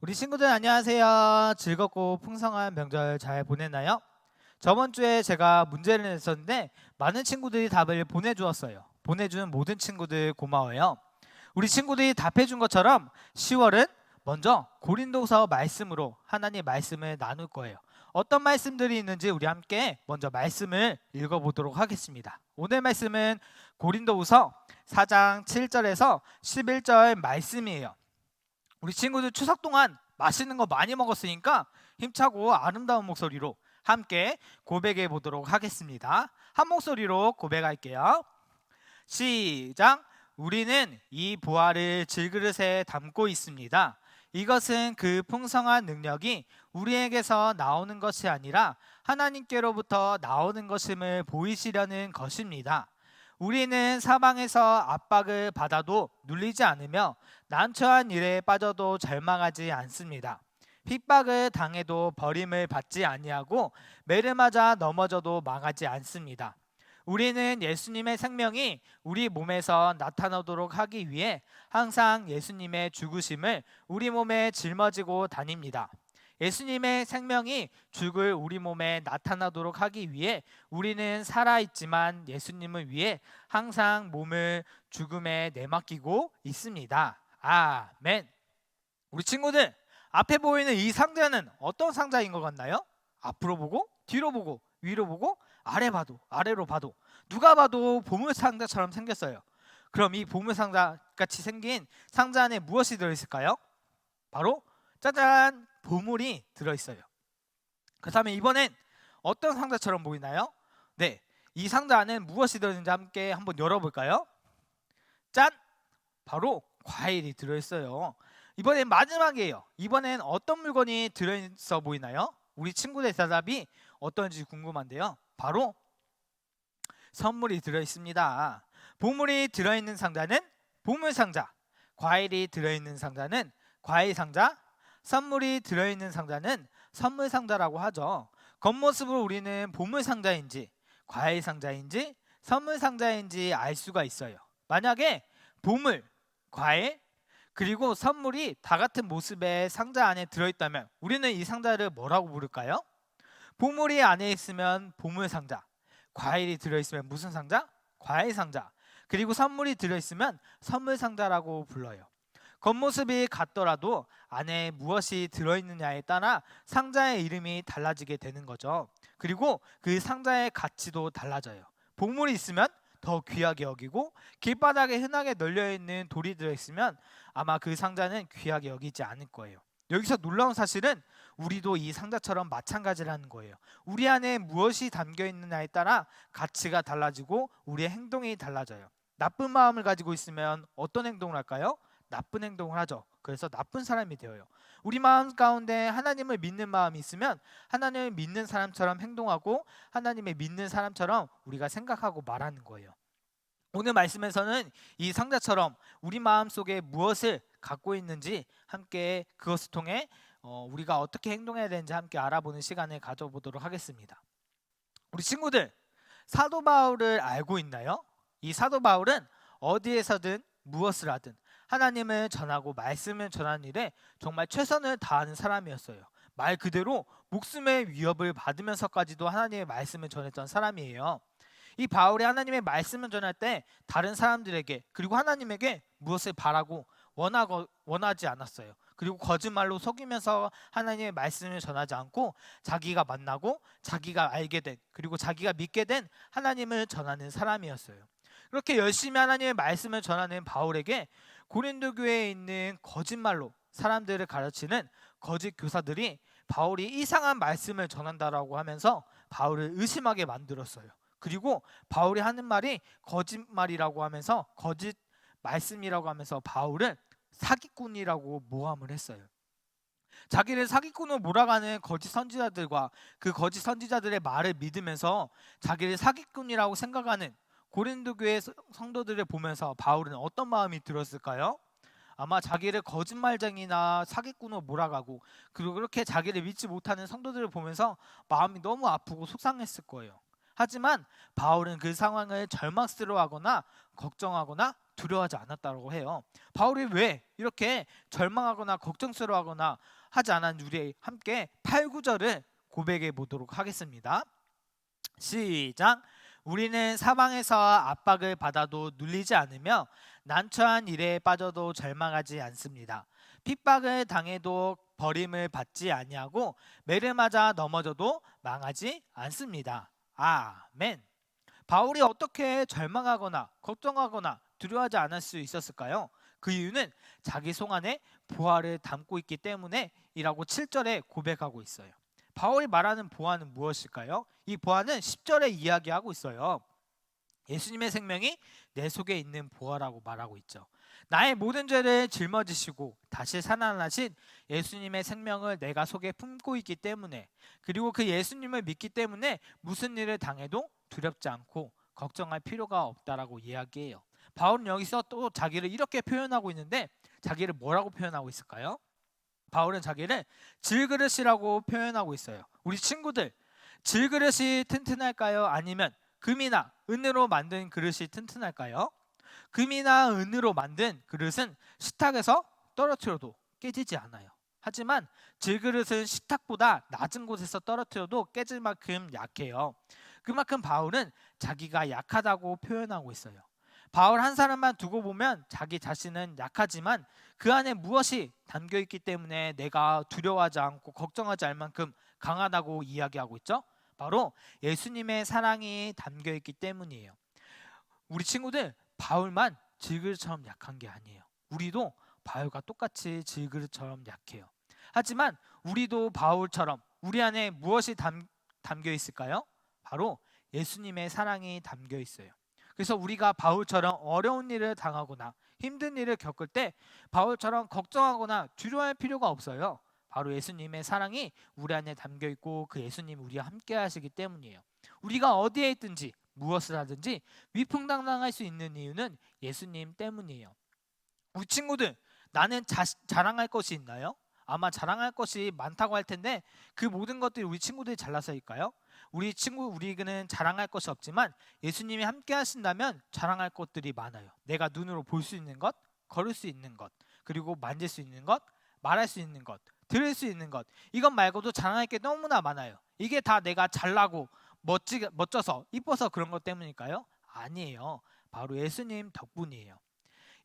우리 친구들 안녕하세요. 즐겁고 풍성한 명절 잘 보냈나요? 저번 주에 제가 문제를 냈었는데 많은 친구들이 답을 보내주었어요. 보내준 모든 친구들 고마워요. 우리 친구들이 답해준 것처럼 10월은 먼저 고린도서 말씀으로 하나님 말씀을 나눌 거예요. 어떤 말씀들이 있는지 우리 함께 먼저 말씀을 읽어보도록 하겠습니다. 오늘 말씀은 고린도후서 4장 7절에서 11절 말씀이에요. 우리 친구들 추석 동안 맛있는 거 많이 먹었으니까 힘차고 아름다운 목소리로 함께 고백해 보도록 하겠습니다. 한 목소리로 고백할게요. 시작. 우리는 이 보화를 질그릇에 담고 있습니다. 이것은 그 풍성한 능력이 우리에게서 나오는 것이 아니라 하나님께로부터 나오는 것임을 보이시려는 것입니다. 우리는 사방에서 압박을 받아도 눌리지 않으며 난처한 일에 빠져도 절망하지 않습니다. 핍박을 당해도 버림을 받지 아니하고 매를 맞아 넘어져도 망하지 않습니다. 우리는 예수님의 생명이 우리 몸에서 나타나도록 하기 위해 항상 예수님의 죽으심을 우리 몸에 짊어지고 다닙니다. 예수님의 생명이 죽을 우리 몸에 나타나도록 하기 위해 우리는 살아있지만 예수님을 위해 항상 몸을 죽음에 내맡기고 있습니다. 아멘. 우리 친구들, 앞에 보이는 이 상자는 어떤 상자인 것 같나요? 앞으로 보고, 뒤로 보고, 위로 보고, 아래 봐도, 아래로 봐도 누가 봐도 보물 상자처럼 생겼어요. 그럼 이 보물 상자 같이 생긴 상자 안에 무엇이 들어있을까요? 바로 짜잔! 보물이 들어있어요. 그렇다면 이번엔 어떤 상자처럼 보이나요? 네, 이 상자 안에 무엇이 들어있는지 함께 한번 열어볼까요? 짠! 바로 과일이 들어있어요. 이번엔 마지막이에요. 이번엔 어떤 물건이 들어있어 보이나요? 우리 친구들 대답이 어떤지 궁금한데요. 바로 선물이 들어있습니다. 보물이 들어있는 상자는 보물 상자, 과일이 들어있는 상자는 과일 상자, 선물이 들어있는 상자는 선물 상자라고 하죠. 겉모습으로 우리는 보물 상자인지 과일 상자인지 선물 상자인지 알 수가 있어요. 만약에 보물, 과일, 그리고 선물이 다 같은 모습의 상자 안에 들어있다면 우리는 이 상자를 뭐라고 부를까요? 보물이 안에 있으면 보물 상자, 과일이 들어있으면 무슨 상자? 과일 상자, 그리고 선물이 들어있으면 선물 상자라고 불러요. 겉모습이 같더라도 안에 무엇이 들어있느냐에 따라 상자의 이름이 달라지게 되는 거죠. 그리고 그 상자의 가치도 달라져요. 보물이 있으면 더 귀하게 여기고 길바닥에 흔하게 널려있는 돌이 들어있으면 아마 그 상자는 귀하게 여기지 않을 거예요. 여기서 놀라운 사실은 우리도 이 상자처럼 마찬가지라는 거예요. 우리 안에 무엇이 담겨있느냐에 따라 가치가 달라지고 우리의 행동이 달라져요. 나쁜 마음을 가지고 있으면 어떤 행동을 할까요? 나쁜 행동을 하죠. 그래서 나쁜 사람이 되어요. 우리 마음 가운데 하나님을 믿는 마음이 있으면 하나님을 믿는 사람처럼 행동하고 하나님을 믿는 사람처럼 우리가 생각하고 말하는 거예요. 오늘 말씀에서는 이 상자처럼 우리 마음속에 무엇을 갖고 있는지 함께 그것을 통해 우리가 어떻게 행동해야 되는지 함께 알아보는 시간을 가져보도록 하겠습니다. 우리 친구들, 사도 바울을 알고 있나요? 이 사도 바울은 어디에서든 무엇을 하든 하나님을 전하고 말씀을 전하는 일에 정말 최선을 다하는 사람이었어요. 말 그대로 목숨의 위협을 받으면서까지도 하나님의 말씀을 전했던 사람이에요. 이 바울이 하나님의 말씀을 전할 때 다른 사람들에게 그리고 하나님에게 무엇을 바라고 원하지 않았어요. 그리고 거짓말로 속이면서 하나님의 말씀을 전하지 않고 자기가 만나고 자기가 알게 된 그리고 자기가 믿게 된 하나님을 전하는 사람이었어요. 그렇게 열심히 하나님의 말씀을 전하는 바울에게 고린도 교회에 있는 거짓말로 사람들을 가르치는 거짓 교사들이 바울이 이상한 말씀을 전한다라고 하면서 바울을 의심하게 만들었어요. 그리고 바울이 하는 말이 거짓말이라고 하면서 거짓 말씀이라고 하면서 바울을 사기꾼이라고 모함을 했어요. 자기를 사기꾼으로 몰아가는 거짓 선지자들과 그 거짓 선지자들의 말을 믿으면서 자기를 사기꾼이라고 생각하는 고린도 교회 성도들을 보면서 바울은 어떤 마음이 들었을까요? 아마 자기를 거짓말쟁이나 사기꾼으로 몰아가고 그리고 그렇게 자기를 믿지 못하는 성도들을 보면서 마음이 너무 아프고 속상했을 거예요. 하지만 바울은 그 상황을 절망스러워하거나 걱정하거나 두려워하지 않았다고 해요. 바울이 왜 이렇게 절망하거나 걱정스러워하거나 하지 않았는지 우리 함께 8, 9절을 고백해 보도록 하겠습니다. 시작. 우리는 사방에서 압박을 받아도 눌리지 않으며 난처한 일에 빠져도 절망하지 않습니다. 핍박을 당해도 버림을 받지 아니하고 매를 맞아 넘어져도 망하지 않습니다. 아멘. 바울이 어떻게 절망하거나 걱정하거나 두려워하지 않을 수 있었을까요? 그 이유는 자기 속 안에 보화를 담고 있기 때문에 이라고 7절에 고백하고 있어요. 바울이 말하는 보화는 무엇일까요? 이 보화는 10절에 이야기하고 있어요. 예수님의 생명이 내 속에 있는 보화라고 말하고 있죠. 나의 모든 죄를 짊어지시고 다시 살아나신 예수님의 생명을 내가 속에 품고 있기 때문에, 그리고 그 예수님을 믿기 때문에 무슨 일을 당해도 두렵지 않고 걱정할 필요가 없다라고 이야기해요. 바울은 여기서 또 자기를 이렇게 표현하고 있는데, 자기를 뭐라고 표현하고 있을까요? 바울은 자기를 질그릇이라고 표현하고 있어요. 우리 친구들, 질그릇이 튼튼할까요? 아니면 금이나 은으로 만든 그릇이 튼튼할까요? 금이나 은으로 만든 그릇은 식탁에서 떨어뜨려도 깨지지 않아요. 하지만 질그릇은 식탁보다 낮은 곳에서 떨어뜨려도 깨질 만큼 약해요. 그만큼 바울은 자기가 약하다고 표현하고 있어요. 바울 한 사람만 두고 보면 자기 자신은 약하지만 그 안에 무엇이 담겨있기 때문에 내가 두려워하지 않고 걱정하지 않을 만큼 강하다고 이야기하고 있죠? 바로 예수님의 사랑이 담겨있기 때문이에요. 우리 친구들, 바울만 질그릇처럼 약한 게 아니에요. 우리도 바울과 똑같이 질그릇처럼 약해요. 하지만 우리도 바울처럼 우리 안에 무엇이 담겨 있을까요? 바로 예수님의 사랑이 담겨 있어요. 그래서 우리가 바울처럼 어려운 일을 당하거나 힘든 일을 겪을 때 바울처럼 걱정하거나 두려워할 필요가 없어요. 바로 예수님의 사랑이 우리 안에 담겨 있고 그 예수님 우리와 함께 하시기 때문이에요. 우리가 어디에 있든지 무엇을 하든지 위풍당당할 수 있는 이유는 예수님 때문이에요. 우리 친구들, 나는 자랑할 것이 있나요? 아마 자랑할 것이 많다고 할 텐데 그 모든 것들이 우리 친구들이 잘나서일까요? 우리는 자랑할 것이 없지만 예수님이 함께 하신다면 자랑할 것들이 많아요. 내가 눈으로 볼 수 있는 것, 걸을 수 있는 것, 그리고 만질 수 있는 것, 말할 수 있는 것, 들을 수 있는 것, 이것 말고도 자랑할 게 너무나 많아요. 이게 다 내가 잘나고 멋져서 이뻐서 그런 것 때문일까요? 아니에요. 바로 예수님 덕분이에요.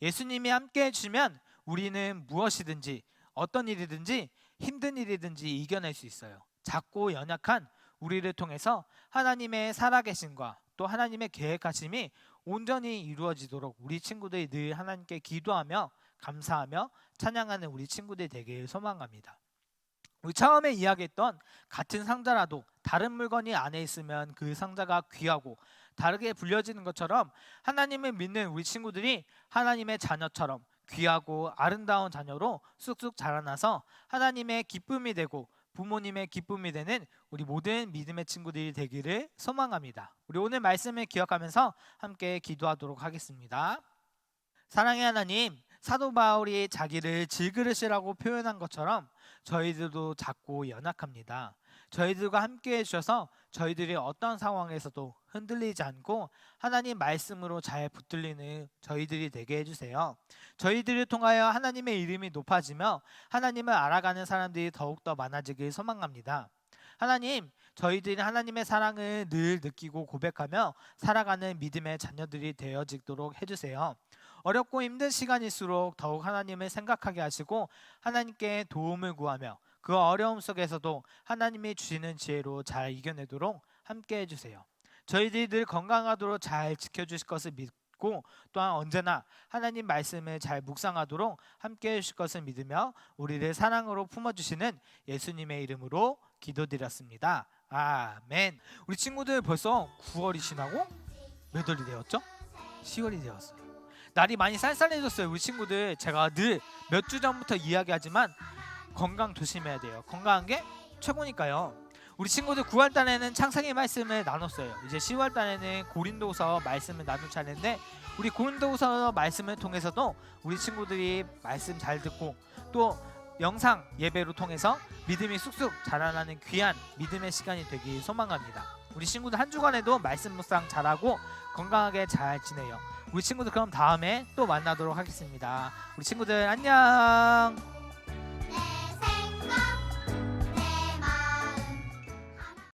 예수님이 함께 해주시면 우리는 무엇이든지 어떤 일이든지 힘든 일이든지 이겨낼 수 있어요. 작고 연약한 우리를 통해서 하나님의 살아계심과 또 하나님의 계획하심이 온전히 이루어지도록 우리 친구들이 늘 하나님께 기도하며 감사하며 찬양하는 우리 친구들이 되길 소망합니다. 우리 처음에 이야기했던 같은 상자라도 다른 물건이 안에 있으면 그 상자가 귀하고 다르게 불려지는 것처럼 하나님을 믿는 우리 친구들이 하나님의 자녀처럼 귀하고 아름다운 자녀로 쑥쑥 자라나서 하나님의 기쁨이 되고 부모님의 기쁨이 되는 우리 모든 믿음의 친구들이 되기를 소망합니다. 우리 오늘 말씀을 기억하면서 함께 기도하도록 하겠습니다. 사랑의 하나님, 사도 바울이 자기를 질그릇이라고 표현한 것처럼 저희들도 작고 연약합니다. 저희들과 함께 해주셔서 저희들이 어떤 상황에서도 흔들리지 않고 하나님 말씀으로 잘 붙들리는 저희들이 되게 해주세요. 저희들을 통하여 하나님의 이름이 높아지며 하나님을 알아가는 사람들이 더욱더 많아지길 소망합니다. 하나님, 저희들이 하나님의 사랑을 늘 느끼고 고백하며 살아가는 믿음의 자녀들이 되어지도록 해주세요. 어렵고 힘든 시간일수록 더욱 하나님을 생각하게 하시고 하나님께 도움을 구하며 그 어려움 속에서도 하나님이 주시는 지혜로 잘 이겨내도록 함께 해주세요. 저희들이 늘 건강하도록 잘 지켜주실 것을 믿고 또한 언제나 하나님 말씀을 잘 묵상하도록 함께 해주실 것을 믿으며 우리를 사랑으로 품어주시는 예수님의 이름으로 기도드렸습니다. 아멘. 우리 친구들 벌써 9월이 지나고 몇 월이 되었죠? 10월이 되었어요. 날이 많이 쌀쌀해졌어요. 우리 친구들, 제가 늘 몇 주 전부터 이야기하지만 건강 조심해야 돼요. 건강한 게 최고니까요. 우리 친구들 9월 달에는 창세기 말씀을 나눴어요. 이제 10월 달에는 고린도서 말씀을 나눌 차례인데 우리 고린도서 말씀을 통해서도 우리 친구들이 말씀 잘 듣고 또 영상 예배로 통해서 믿음이 쑥쑥 자라나는 귀한 믿음의 시간이 되길 소망합니다. 우리 친구들 한 주간에도 말씀 묵상 잘하고 건강하게 잘 지내요. 우리 친구들 그럼 다음에 또 만나도록 하겠습니다. 우리 친구들 안녕.